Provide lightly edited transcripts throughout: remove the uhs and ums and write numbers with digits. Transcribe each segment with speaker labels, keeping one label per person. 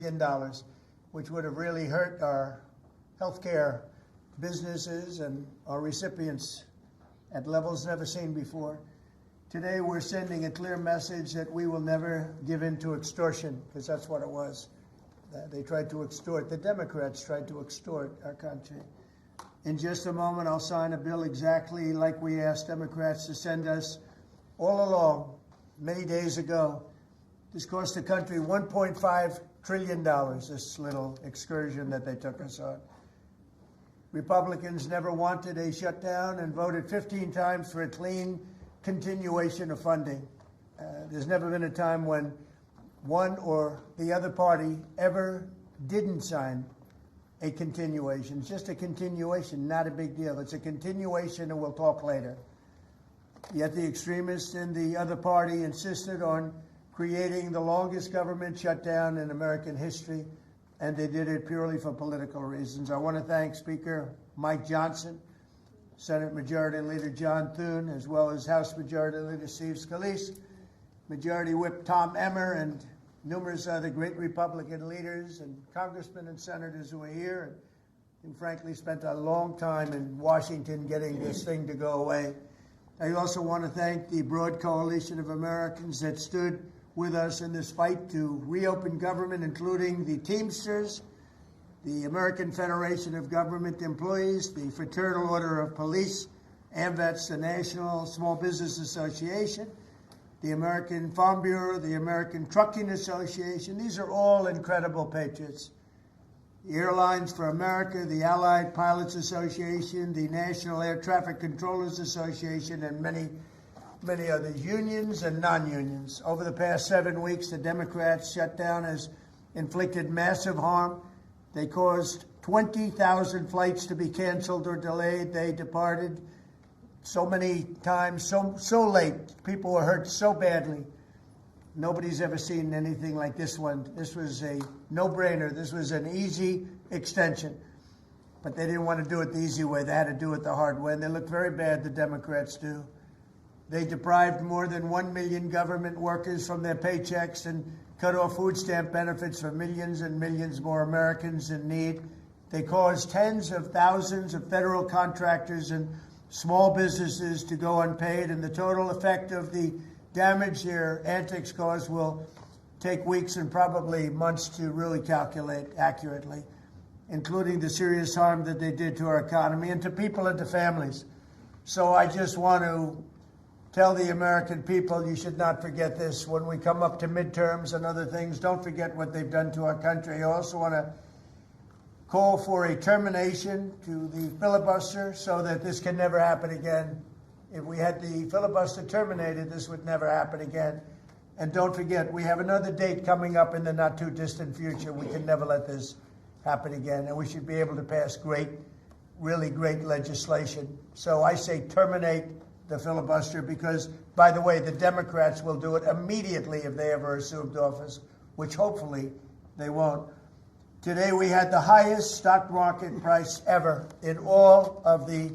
Speaker 1: dollars, which would have really hurt our healthcare businesses and our recipients at levels never seen before. Today, we're sending a clear message that we will never give in to extortion, because that's what it was. They tried to extort. The Democrats tried to extort our country. In just a moment, I'll sign a bill exactly like we asked Democrats to send us all along, many days ago. This cost the country $1.5 trillion, this little excursion that they took us on. Republicans never wanted a shutdown and voted 15 times for a clean continuation of funding. There's never been a time when one or the other party ever didn't sign a continuation. It's just a continuation, not a big deal. It's a continuation, and we'll talk later. Yet the extremists in the other party insisted on creating the longest government shutdown in American history, and they did it purely for political reasons. I want to thank Speaker Mike Johnson, Senate Majority Leader John Thune, as well as House Majority Leader Steve Scalise, Majority Whip Tom Emmer, and numerous other great Republican leaders and congressmen and senators who are here and who frankly spent a long time in Washington getting this thing to go away. I also want to thank the broad coalition of Americans that stood with us in this fight to reopen government, including the Teamsters, the American Federation of Government Employees, the Fraternal Order of Police, AMVETS, the National Small Business Association, the American Farm Bureau, the American Trucking Association. These are all incredible patriots. The Airlines for America, the Allied Pilots Association, the National Air Traffic Controllers Association, and many other unions and non-unions. Over the past 7 weeks, the Democrats' shutdown has inflicted massive harm. They caused 20,000 flights to be canceled or delayed. They departed so many times, so late. People were hurt so badly. Nobody's ever seen anything like this one. This was a no-brainer. This was an easy extension. But they didn't want to do it the easy way. They had to do it the hard way. And they look very bad, the Democrats do. They deprived more than 1 million government workers from their paychecks and cut off food stamp benefits for millions and millions more Americans in need. They caused tens of thousands of federal contractors and small businesses to go unpaid, and the total effect of the damage their antics caused will take weeks and probably months to really calculate accurately, including the serious harm that they did to our economy and to people and to families. So I just want to tell the American people, you should not forget this. When we come up to midterms and other things, don't forget what they've done to our country. I also want to call for a termination to the filibuster so that this can never happen again. If we had the filibuster terminated, this would never happen again. And don't forget, we have another date coming up in the not-too-distant future. We can never let this happen again, and we should be able to pass great, really great legislation. So I say terminate the filibuster because, by the way, the Democrats will do it immediately if they ever assumed office, which hopefully they won't. Today we had the highest stock market price ever in all of the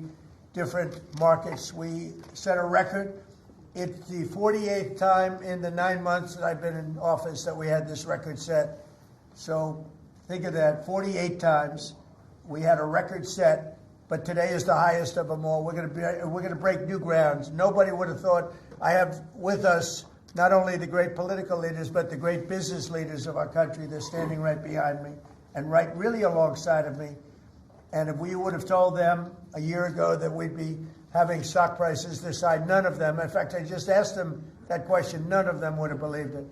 Speaker 1: different markets. We set a record. It's the 48th time in the 9 months that I've been in office that we had this record set. So think of that, 48 times we had a record set. But today is the highest of them all. We're going to break new grounds. Nobody would have thought. I have with us not only the great political leaders, but the great business leaders of our country. They're standing right behind me and right really alongside of me. And if we would have told them a year ago that we'd be having stock prices this high, none of them, in fact, I just asked them that question, none of them would have believed it.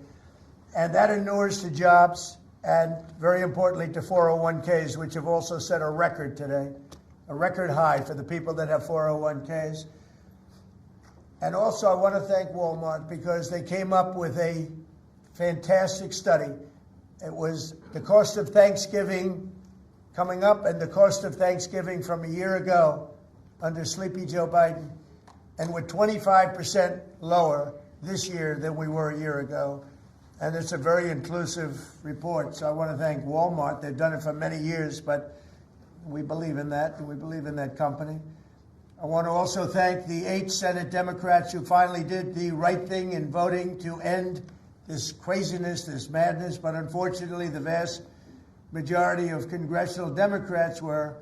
Speaker 1: And that inures to jobs and, very importantly, to 401ks, which have also set a record today. A record high for the people that have 401ks. And also I want to thank Walmart because they came up with a fantastic study. It was the cost of Thanksgiving coming up and the cost of Thanksgiving from a year ago under Sleepy Joe Biden, and we're 25% lower this year than we were a year ago. And it's a very inclusive report. So I want to thank Walmart. They've done it for many years, but we believe in that, and we believe in that company. I want to also thank the 8 Senate Democrats who finally did the right thing in voting to end this craziness, this madness, but unfortunately the vast majority of congressional Democrats were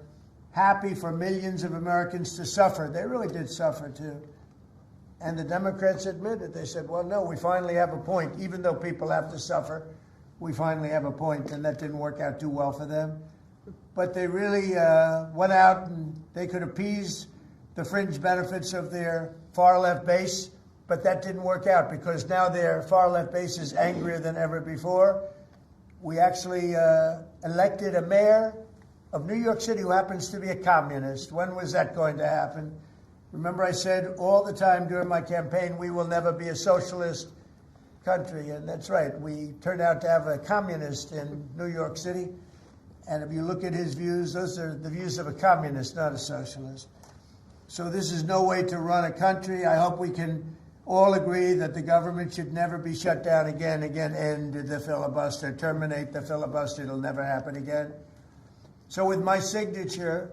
Speaker 1: happy for millions of Americans to suffer. They really did suffer too. And the Democrats admitted, they said, well, no, we finally have a point. Even though people have to suffer, we finally have a point, and that didn't work out too well for them. But they really went out and they could appease the fringe benefits of their far-left base, but that didn't work out because now their far-left base is angrier than ever before. We actually elected a mayor of New York City who happens to be a communist. When was that going to happen? Remember I said all the time during my campaign, we will never be a socialist country, and that's right. We turned out to have a communist in New York City, and if you look at his views, those are the views of a communist, not a socialist. So this is no way to run a country. I hope we can all agree that the government should never be shut down again, end the filibuster, terminate the filibuster. It'll never happen again. So with my signature,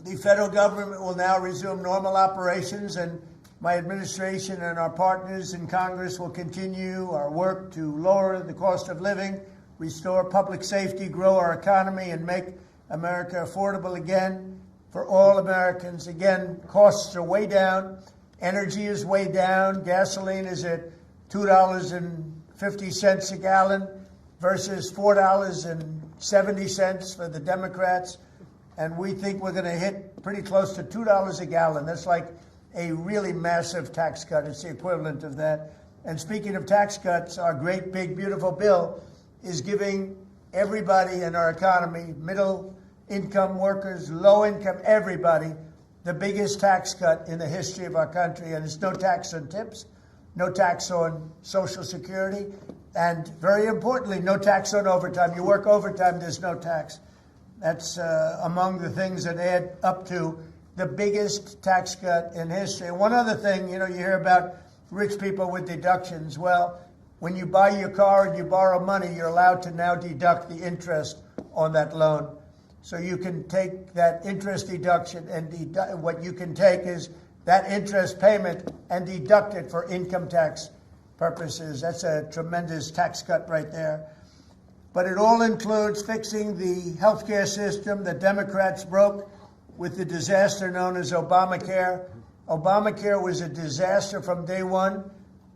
Speaker 1: the federal government will now resume normal operations, and my administration and our partners in Congress will continue our work to lower the cost of living, restore public safety, grow our economy, and make America affordable again for all Americans. Again, costs are way down. Energy is way down. Gasoline is at $2.50 a gallon versus $4.70 for the Democrats. And we think we're going to hit pretty close to $2 a gallon. That's like a really massive tax cut. It's the equivalent of that. And speaking of tax cuts, our great, big, beautiful bill is giving everybody in our economy, middle income workers, low income, everybody, the biggest tax cut in the history of our country. And it's no tax on tips, no tax on Social Security, and very importantly, no tax on overtime. You work overtime, there's no tax. That's among the things that add up to the biggest tax cut in history. And one other thing, you hear about rich people with deductions. Well, when you buy your car and you borrow money, you're allowed to now deduct the interest on that loan. So you can take that interest deduction and what you can take is that interest payment and deduct it for income tax purposes. That's a tremendous tax cut right there. But it all includes fixing the healthcare system that Democrats broke with the disaster known as Obamacare. Obamacare was a disaster from day one.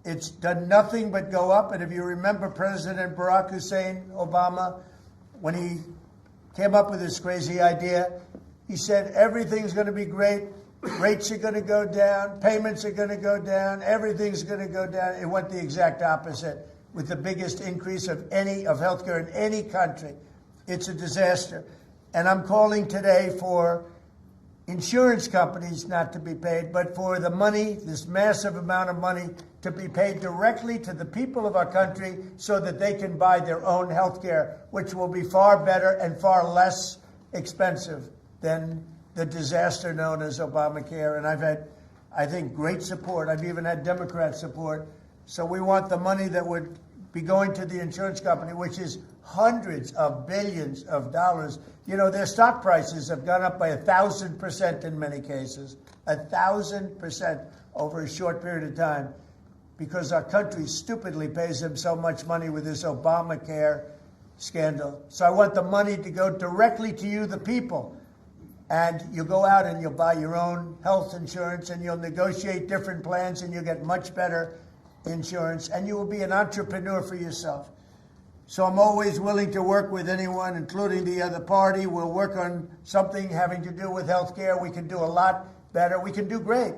Speaker 1: It's done nothing but go up. And if you remember President Barack Hussein Obama, when he came up with this crazy idea, he said everything's going to be great. Rates are going to go down. Payments are going to go down. Everything's going to go down. It went the exact opposite, with the biggest increase of healthcare in any country. It's a disaster. And I'm calling today for insurance companies not to be paid, but for the money, this massive amount of money, to be paid directly to the people of our country so that they can buy their own health care, which will be far better and far less expensive than the disaster known as Obamacare. And I've had, I think, great support. I've even had Democrat support. So we want the money that would be going to the insurance company, which is hundreds of billions of dollars. Their stock prices have gone up by 1,000% in many cases, 1,000% over a short period of time, because our country stupidly pays them so much money with this Obamacare scandal. So I want the money to go directly to you, the people. And you go out and you'll buy your own health insurance and you'll negotiate different plans and you'll get much better insurance and you will be an entrepreneur for yourself. So I'm always willing to work with anyone, including the other party. We'll work on something having to do with health care. We can do a lot better. We can do great.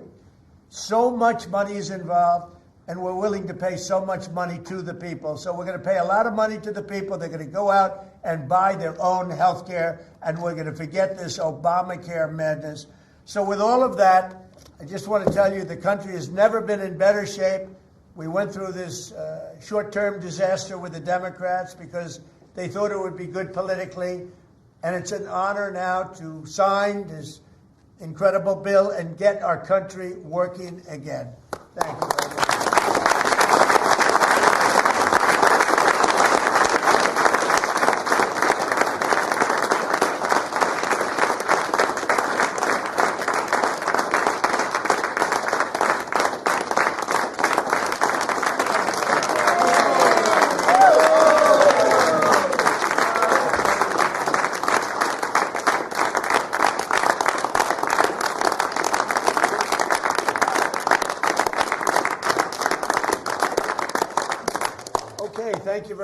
Speaker 1: So much money is involved, and we're willing to pay so much money to the people. So we're going to pay a lot of money to the people. They're going to go out and buy their own health care, and we're going to forget this Obamacare madness. So with all of that, I just want to tell you the country has never been in better shape. We went through this short-term disaster with the Democrats because they thought it would be good politically. And it's an honor now to sign this incredible bill and get our country working again. Thank you very much.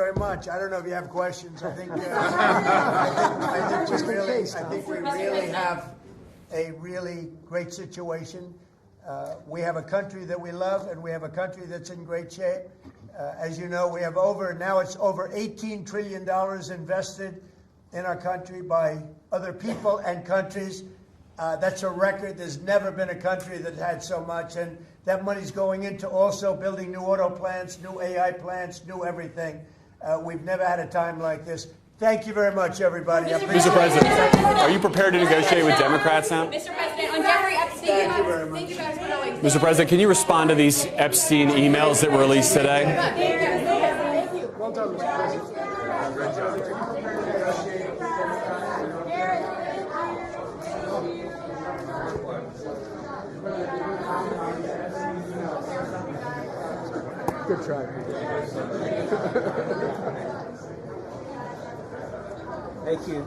Speaker 1: very much. I don't know if you have questions. I think we really have a really great situation. We have a country that we love, and we have a country that's in great shape. As you know, we have now it's over $18 trillion invested in our country by other people and countries. That's a record. There's never been a country that had so much, and that money's going into also building new auto plants, new AI plants, new everything. We've never had a time like this. Thank you very much, everybody.
Speaker 2: Mr. President, are you prepared to negotiate with Democrats now?
Speaker 3: Mr. President, on Jeffrey Epstein,
Speaker 1: Thank you very much.
Speaker 2: Mr. President, can you respond to these Epstein emails that were released today?
Speaker 1: Well done, Mr. President.
Speaker 4: Good try.
Speaker 5: Thank you.